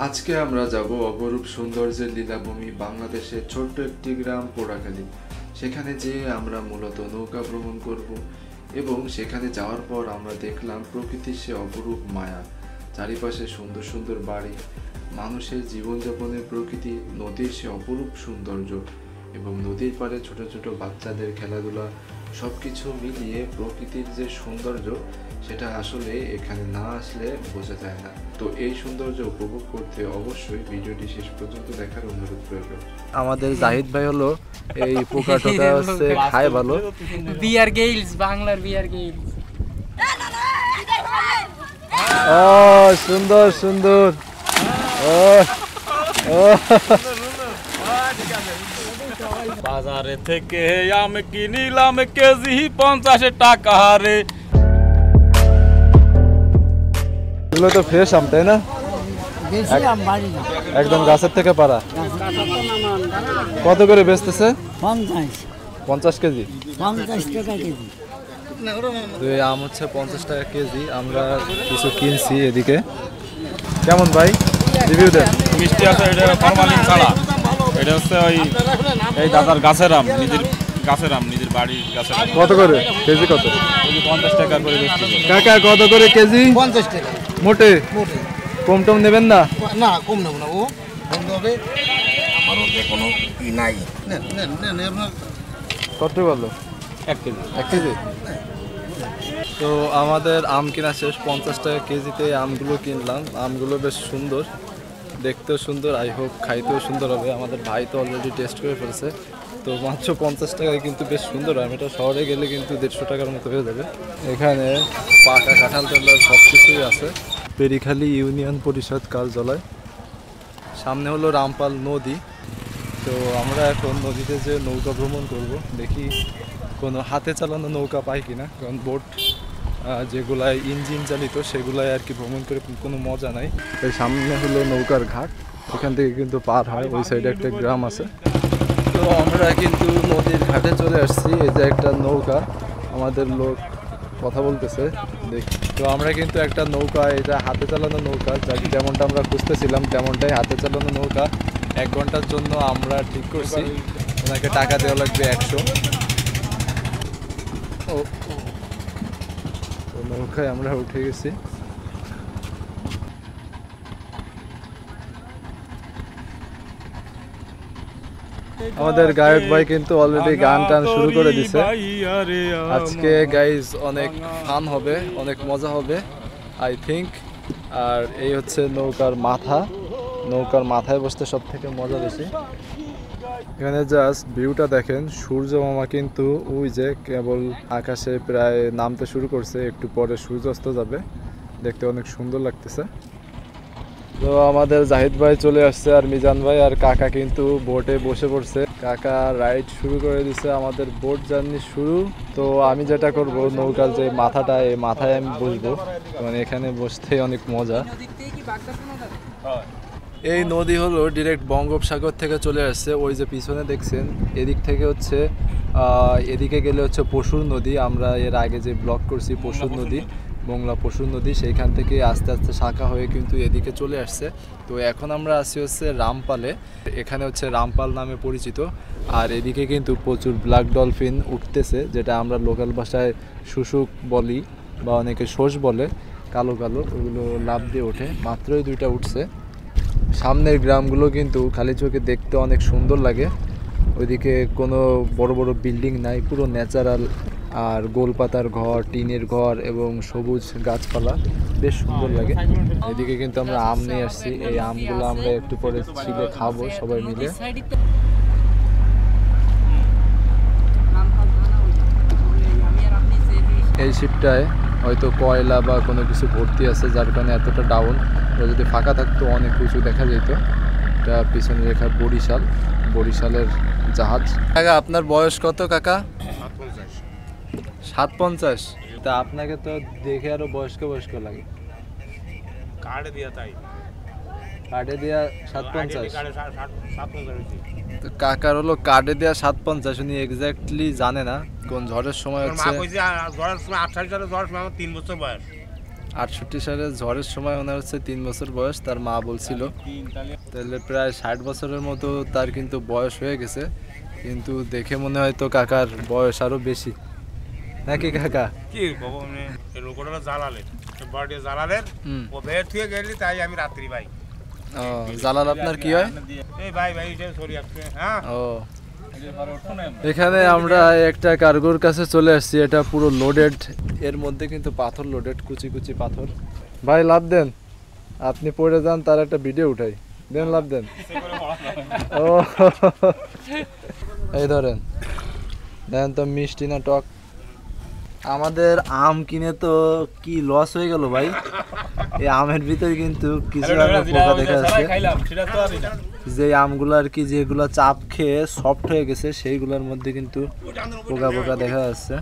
আজকে আমরা যাব অপরূপ সৌন্দর্যের লীলাভূমি বাংলাদেশের ছোট্ট একটি গ্রাম পোড়াখালী। সেখানে যেয়ে আমরা মূলত নৌকা ভ্রমণ করব এবং সেখানে যাওয়ার পর আমরা দেখলাম প্রকৃতির সে অপরূপ মায়া, চারিপাশে সুন্দর সুন্দর বাড়ি, মানুষের জীবনযাপনের প্রকৃতি, নদীর সে অপরূপ সৌন্দর্য এবং নদীর পাড়ে ছোট ছোট বাচ্চাদের খেলাধুলা, সব কিছু মিলিয়ে প্রকৃতির যে সৌন্দর্য সেটা আসলে এখানে না আসলে বোঝা যায় না। তো এই সৌন্দর্য উপভোগ করতে অবশ্যই ভিডিওটি শেষ পর্যন্ত দেখার অনুরোধ করব। আমাদের জাহিদ ভাই হলো এই পোকা টোকা হচ্ছে খায় ভালো। বিয়ার গেইলস, বাংলার বিয়ার গেইলস। ও সুন্দর সুন্দর। ও ও বাজারে থেকে আমি কিনিলাম কেজি 50 টাকা রে। এগুলো তো ফ্রেশ আম, তাই না? একদম গাছের থেকে পারা। কত করে বেচতেছে? 50 কেজি। 50 টাকা কেজি। তো এই আম হচ্ছে 50 টাকা কেজি। আমরা কিছু কিনছি এদিকে। কেমন ভাই, রিভিউ দেন। মিষ্টি আছে, এটা ফরমালিন ছাড়া। এটা হচ্ছে ওই এই দাদার গাছের আম, নিজের গাছের আম, নিজের বাড়ির গাছের আম। কত করে কেজি? কত? 50 টাকা করে বেচছি। কাকা কত করে কেজি? 50 টাকা মোটে মোটে। কম টম নেবেন না? না কম নেব না, ও বন্ধ হবে। আমার ওতে কোনো ই নাই। নেন নেন নেন আপনার কত বলো? 1 কেজি। 1 কেজি। তো আমাদের আম কিনা শেষ। 50 টাকা কেজিতে আমগুলো কিনলাম। আমগুলো বেশ সুন্দর, দেখতেও সুন্দর, আই হোপ খাইতেও সুন্দর হবে। আমাদের ভাই তো অলরেডি টেস্ট করে ফেলছে। তো মাত্র 50 টাকায় কিন্তু বেশ সুন্দর আম। এটা শহরে গেলে কিন্তু 150 টাকার মতো হয়ে যাবে। এখানে পাকা কাঁঠাল টাল সব কিছুই আছে। পেরিখালী ইউনিয়ন পরিষদ কার্যালয়, সামনে হলো রামপাল নদী। তো আমরা এখন নদীতে যে নৌকা ভ্রমণ করব, দেখি কোনো হাতে চালানো নৌকা পাই কিনা। কারণ বোট যেগুলায় ইঞ্জিন চালিত সেগুলায় আর কি ভ্রমণ করে কোনো মজা নাই। এই সামনে হলো নৌকার ঘাট, এখান থেকে কিন্তু পার হয়। ওই সাইডে একটা গ্রাম আছে। তো আমরা কিন্তু নদীর ঘাটে চলে আসছি। এই যে একটা নৌকা, আমাদের লোক কথা বলতেছে দেখি। তো আমরা কিন্তু একটা নৌকা, এটা হাতে চালানো নৌকা, যেমনটা আমরা খুঁজতেছিলাম তেমনটাই হাতে চালানো নৌকা। 1 ঘন্টার জন্য আমরা ঠিক করছি, ওনাকে টাকা দেওয়া লাগবে 100। ও নৌকায় আমরা উঠে গেছি। আমাদের গায়ক ভাই কিন্তু অলরেডি গান টান শুরু করে দিছে। আজকে গাইজ অনেক ফান হবে, অনেক মজা হবে আই থিঙ্ক। আর এই হচ্ছে নৌকার মাথা। নৌকার মাথায় বসতে সব থেকে মজা বেশি। এখানে জাস্ট ভিউটা দেখেন, সূর্য মামা কিন্তু ওই যে কেবল আকাশে প্রায় নামতে শুরু করছে, একটু পরে সূর্যাস্ত যাবে, দেখতে অনেক সুন্দর লাগতেছে। তো আমাদের জাহিদ ভাই চলে আসছে, আর মিজান ভাই আর কাকা কিন্তু বোটে বসে পড়ছে। কাকা রাইড শুরু করে দিছে, আমাদের বোট জার্নি শুরু। তো আমি যেটা করব, নৌকার যে মাথাটা, এই মাথায় আমি বসবো, মানে এখানে বসতে অনেক মজা। এই নদী হলো ডিরেক্ট বঙ্গোপসাগর থেকে চলে আসছে। ওই যে পিছনে দেখছেন, এদিক থেকে হচ্ছে এদিকে গেলে হচ্ছে পশুর নদী। আমরা এর আগে যে ব্লগ করছি পশুর নদী, মোংলা পশুর নদী, সেইখান থেকে আস্তে আস্তে শাখা হয়ে কিন্তু এদিকে চলে আসছে। তো এখন আমরা আছি হচ্ছে রামপালে। এখানে হচ্ছে রামপাল নামে পরিচিত। আর এদিকে কিন্তু প্রচুর ব্ল্যাক ডলফিন উঠতেছে, যেটা আমরা লোকাল ভাষায় শুশুক বলি বা অনেকে শোষ বলে, কালো কালো, ওগুলো লাফ দিয়ে ওঠে। মাত্রই 2টা উঠছে। সামনের গ্রামগুলো কিন্তু খালি চোখে দেখতে অনেক সুন্দর লাগে। ওইদিকে কোনো বড় বড় বিল্ডিং নাই, পুরো ন্যাচারাল, আর গোলপাতার ঘর, টিনের ঘর এবং সবুজ গাছপালা, বেশ সুন্দর লাগে। এদিকে কিন্তু আমরা আম নিয়ে আসছি, এই আমগুলো আমরা একটু পরে ছিলে খাবো সবাই মিলে। এই শিপটায় হয়তো কয়লা বা কোনো কিছু ভর্তি আছে, যার কারণে এতটা ডাউন। যদি ফাঁকা থাকতো অনেক কিছু দেখা যেত। এটা পিছনে লেখা বরিশাল, বরিশালের জাহাজ। কাকা আপনার বয়স কত কাকা? 57। তা আপনাকে তো দেখে আরো বয়স্ক বয়স্ক লাগে। কার্ডে দিয়া তাই, কার্ডে দেয়া 57। তো কাকার হলো কার্ডে দেয়া 57, উনি এক্স্যাক্টলি জানে না কোন ঝড়ের সময় হচ্ছে। ঝড়ের সময় 28 সালে, ঝড়ের সময় আমার 3 বছর বয়স। 68 সালে ঝড়ের সময় ওনার হচ্ছে 3 বছর বয়স, তার মা বলছিল। তাহলে প্রায় 60 বছরের মতো তার কিন্তু বয়স হয়ে গেছে, কিন্তু দেখে মনে হয় তো কাকার বয়স আরো বেশি, নাকি কাকা? কি বাবা মানে এই লোকটা জ্বালালে বাড়ি জ্বালালেন ও বের থেকে গেলি তাই আমি রাত্রি ভাই। ও জালাল আপনার কি হয়? এই ভাই ভাই এটা সরি আসছে। হ্যাঁ ও এখানে আমরা একটা কার্গোর কাছে চলে আসছি, এটা পুরো লোডেড, এর মধ্যে কিন্তু পাথর লোডেড, কুচি কুচি পাথর। ভাই লাভ দেন, আপনি পড়ে যান তার একটা ভিডিও উঠাই দেন, লাভ দেন। ও এই ধরেন, দেন তো মিষ্টি না টক? আমাদের আম কিনে তো কি লস হয়ে গেল ভাই, এই আমের ভিতরে কিন্তু কিছু পোকা দেখা যাচ্ছে, যে আমগুলো আর কি যেগুলো চাপ খেয়ে সফট হয়ে গেছে সেইগুলোর মধ্যে কিন্তু পোকা পোকা দেখা যাচ্ছে।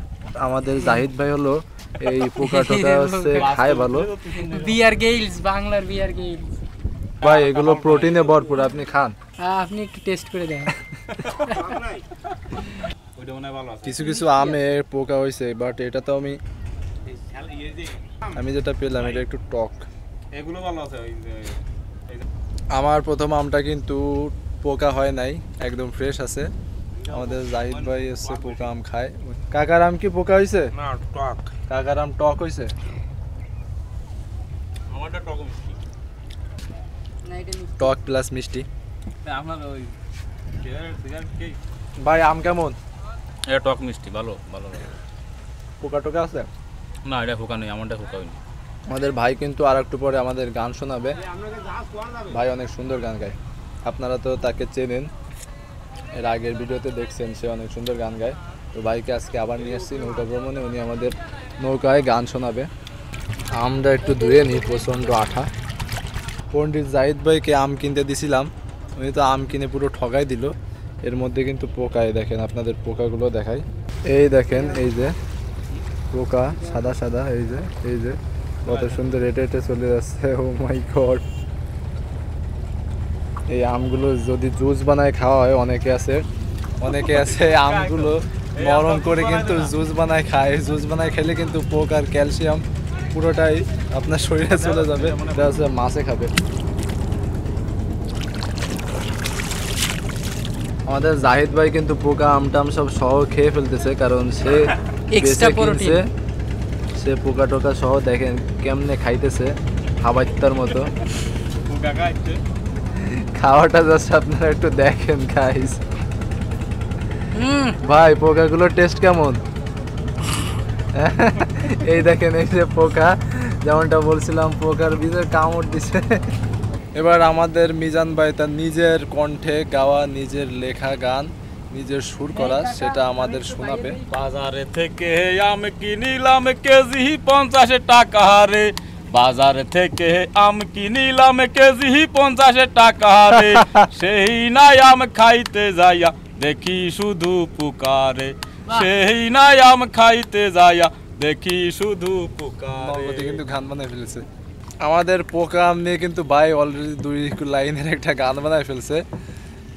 আমাদের জাহিদ ভাই হলো এই পোকা টোকা হচ্ছে খায় ভালো। বিয়ার গেইলস, বাংলার বিয়ার গেইলস ভাই এগুলো প্রোটিনে ভরপুর, আপনি খান। আপনি একটু টেস্ট করে দেখেন। কিছু কিছু আমে পোকা হয়েছে, বাট এটা তো আমি যেটা পেলাম এটা একটু টক। এগুলো ভালো আছে। আমার প্রথম আমটা কিন্তু পোকা হয় নাই, একদম ফ্রেশ আছে। আমাদের জাহিদ ভাই হচ্ছে পোকা আম খায়। কাকার আম কি পোকা হয়েছে? না টক। কাকার আম টক হয়েছে? আমারটা টক মিষ্টি। টক প্লাস মিষ্টি। আপনার ওই ভাই আম কেমন? এটা টক মিষ্টি, ভালো ভালো। পোকা টোকা আছে? না এটা হোকা নেই, আমারটা হোকা হয়নি। আমাদের ভাই কিন্তু আর একটু পরে আমাদের গান শোনাবে। ভাই অনেক সুন্দর গান গায়, আপনারা তো তাকে চেনেন, এর আগের ভিডিওতে দেখছেন, সে অনেক সুন্দর গান গায়। তো ভাইকে আজকে আবার নিয়ে আসছি নৌকা ভ্রমণে, উনি আমাদের নৌকায় গান শোনাবে। আমরা একটু ধুয়ে নিই, প্রচণ্ড আঠা। পণ্ডিত জাহিদ ভাইকে আম কিনতে দিছিলাম, উনি তো আম কিনে পুরো ঠগাই দিল। এর মধ্যে কিন্তু পোকায়, দেখেন আপনাদের পোকাগুলো দেখাই, এই দেখেন, এই যে পোকা সাদা সাদা, এই যে কত সুন্দর হেঁটে হেঁটে চলে যাচ্ছে। ও মাই গড, এই আমগুলো যদি জুস বানায় খাওয়া হয়, অনেকে আছে আমগুলো নরম করে কিন্তু জুস বানায় খায়। জুস বানায় খেলে কিন্তু পোক আর ক্যালসিয়াম পুরোটাই আপনার শরীরে চলে যাবে, এটা হচ্ছে মাছে খাবে। আমাদের জাহিদ ভাই কিন্তু পোকা আমটাম সব সহ খেয়ে ফেলতেছে, কারণ সে এক্সট্রা প্রোটিন, সে পোকা টোকা সহ দেখেন কেমনে খাইতেছে, খাবারটার মতো খাওয়াটা যাচ্ছে, আপনারা একটু দেখেন গাইস। ভাই পোকাগুলোর টেস্ট কেমন? এই দেখেন, এই যে পোকা, যেমনটা বলছিলাম পোকার ভিতরে কামড় দিছে। এবার আমাদের মিজান ভাই তার নিজের কণ্ঠে গাওয়া, নিজের লেখা গান, নিজের সুর করা, সেটা আমাদের শোনাবে। বাজারে থেকে আম কিনিলাম কেজি 50 টাকা রে, বাজার থেকে আম কিনিলাম কেজি 50 টাকা রে, সেই নাই আম খাইতে যাইয়া দেখি শুধু পুকারে, সেই নাই আম খাইতে যাইয়া দেখি শুধু পুকারে। কিন্তু গান বানায় ফেলেছে আমাদের পোকা আম নিয়ে, কিন্তু ভাই অলরেডি 2 লাইনের একটা গান বানায় ফেলছে।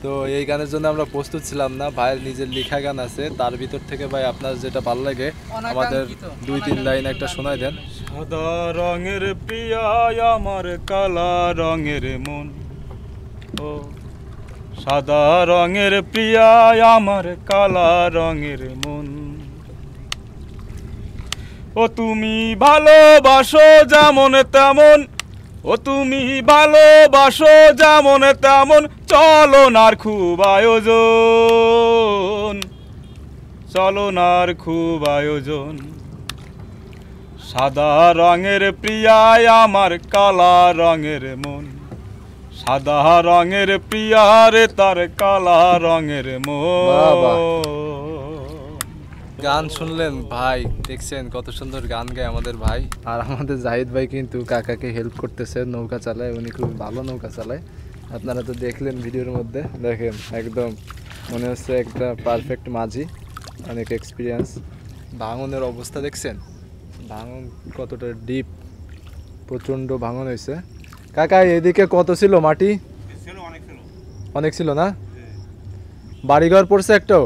তো এই গানের জন্য আমরা প্রস্তুত ছিলাম না, ভাইয়ের নিজের লেখা গান আছে, তার ভিতর থেকে ভাই আপনার যেটা ভালো লাগে আমাদের 2-3 লাইন একটা শোনায় দেন। সাদা রঙের প্রিয়া আমার কালা রঙের মন, ও সাদা রঙের প্রিয়া আমার কালা রঙের মন, ও তুমি ভালোবাসো যেমন তেমন, ও তুমি ভালোবাসো যেমন তেমন, চলনার খুব আয়োজন, চলনার খুব আয়োজন, সাদা রঙের প্রিয়ায় আমার কালা রঙের মন, সাদা রঙের প্রিয়ারে তার কালা রঙের মন। গান শুনলেন ভাই, দেখছেন কত সুন্দর গান গায় আমাদের ভাই। আর আমাদের জাহিদ ভাই কিন্তু কাকাকে হেল্প করতেছে, নৌকা চালায়, উনি খুব ভালো নৌকা চালায়, আপনারা তো দেখলেন ভিডিওর মধ্যে। দেখেন একদম মনে হচ্ছে একটা পারফেক্ট মাঝি, অনেক এক্সপিরিয়েন্স। ভাঙনের অবস্থা দেখছেন, ভাঙন কতটা ডিপ, প্রচণ্ড ভাঙন হয়েছে। কাকা এদিকে কত ছিল মাটি? অনেক ছিল না? বাড়িঘর পড়ছে একটাও?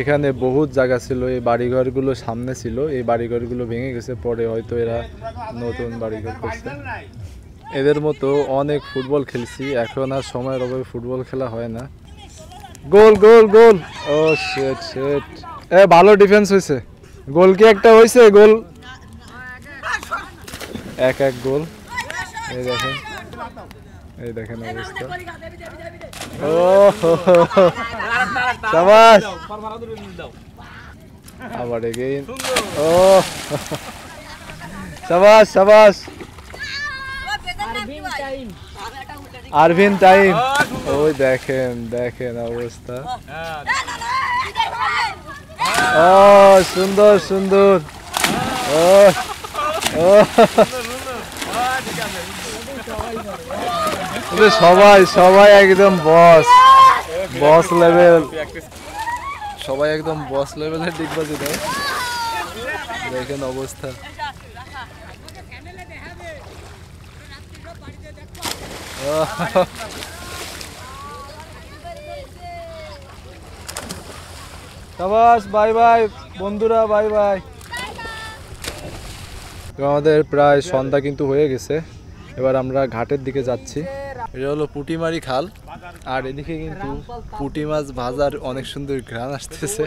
এখানে বহুত জায়গা ছিল, এই বাড়িঘরগুলো সামনে ছিল, এই বাড়িঘরগুলো ভেঙে গেছে, পরে হয়তো এরা নতুন বাড়িঘর করছে। এদের মতো অনেক ফুটবল খেলছি, এখন আর সময়ের অভাবে ফুটবল খেলা হয় না। গোল গোল গোল, ও শিট শিট, এ ভালো ডিফেন্স হয়েছে। গোল কি একটা হয়েছে? গোল 1-1 গোল। এই দেখেন, এই দেখেন অবস্থা। ও শাবাশ, আবার এগেইন, ও শাবাশ শাবাশ, আরভিন টাইম। ওই দেখেন দেখেন অবস্থা। ও সুন্দর সুন্দর, ও ও সবাই সবাই একদম বস বস লেভেল, সবাই একদম বস লেভেলের ডিগবাজি দেয়। দেখেন অবস্থা। শাবাশ, বাই বাই বন্ধুরা, বাই বাই। তো আমাদের প্রায় সন্ধ্যা কিন্তু হয়ে গেছে, এবার আমরা ঘাটের দিকে যাচ্ছি। এটা হলো পুঁটিমারি খাল, আর এদিকে কিন্তু পুঁটি মাছ ভাজার অনেক সুন্দর ঘ্রাণ আসতেছে।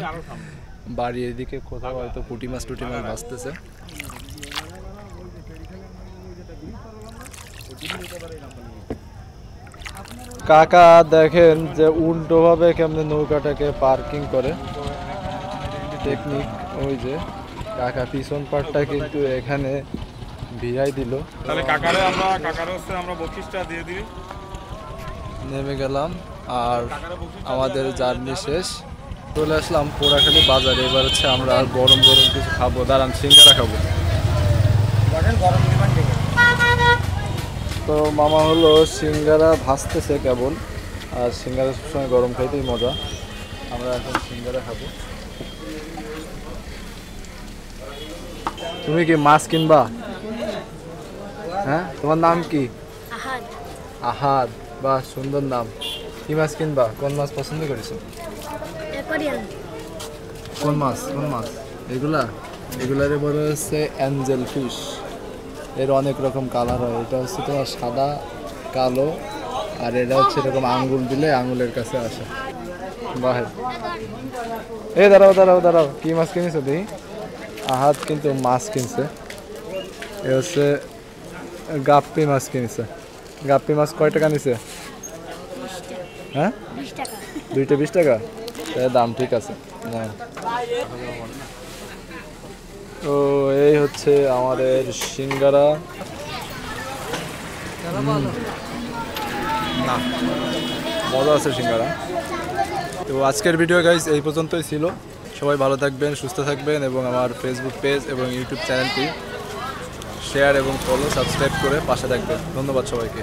বাড়ি এদিকে কোথাও হয়তো পুঁটি মাছ টুটি মাছ ভাজতেছে। কাকা দেখেন যে উল্টোভাবে কেমনে নৌকাটাকে পার্কিং করে, টেকনিক। ওই যে কাকা পিছন পাটটা কিন্তু এখানে ভিড়াই দিল। তাহলে কাকারে হচ্ছে আমরা বকশিসটা দিয়ে দিই। নেমে গেলাম আর আমাদের জার্নি শেষ। চলে আসলাম পোড়াখালী বাজারে। এবার হচ্ছে আমরা গরম গরম কিছু খাবো। দাঁড়ান, সিঙ্গারা খাবো। তো মামা হলো সিঙ্গারা ভাজতেছে কেবল, আর সিঙ্গারা সবসময় গরম খাইতেই মজা। আমরা এখন সিঙ্গারা খাবো। তুমি কি মাছ কিনবা? হ্যাঁ, তোমার নাম কি? আহাদ। আহাদ, বাহ সুন্দর নাম। কি মাছ কিনবা? কোন মাছ পছন্দ করেছো? অ্যাকোয়ারিয়াম। কোন মাছ? কোন মাছ? এগুলা এগুলারে বলা হচ্ছে অ্যাঞ্জেল ফিশ। এর অনেক রকম কালার হয়। এটা হচ্ছে তোমার সাদা কালো, আর এটা হচ্ছে এরকম আঙ্গুল দিলে আঙ্গুলের কাছে আসে। বাহে, এই দাঁড়াও দাঁড়াও দাঁড়াও, কি মাছ কিনেছো দেখি? আহাদ কিন্তু মাছ কিনছে। এ হচ্ছে গাপ্পি মাছ কিনেছে। গাপ্পি মাছ কয় টাকা নিছে? হ্যাঁ, 20 টাকা। দুইটা 20 টাকা। দাম ঠিক আছে। তো এই হচ্ছে আমাদের সিঙ্গারা। না, মজা আছে সিঙ্গারা। তো আজকের ভিডিও গাইস এই পর্যন্তই ছিল। সবাই ভালো থাকবেন, সুস্থ থাকবেন, এবং আমার ফেসবুক পেজ এবং ইউটিউব চ্যানেলটি শেয়ার এবং ফলো সাবস্ক্রাইব করে পাশে থাকবেন। ধন্যবাদ সবাইকে।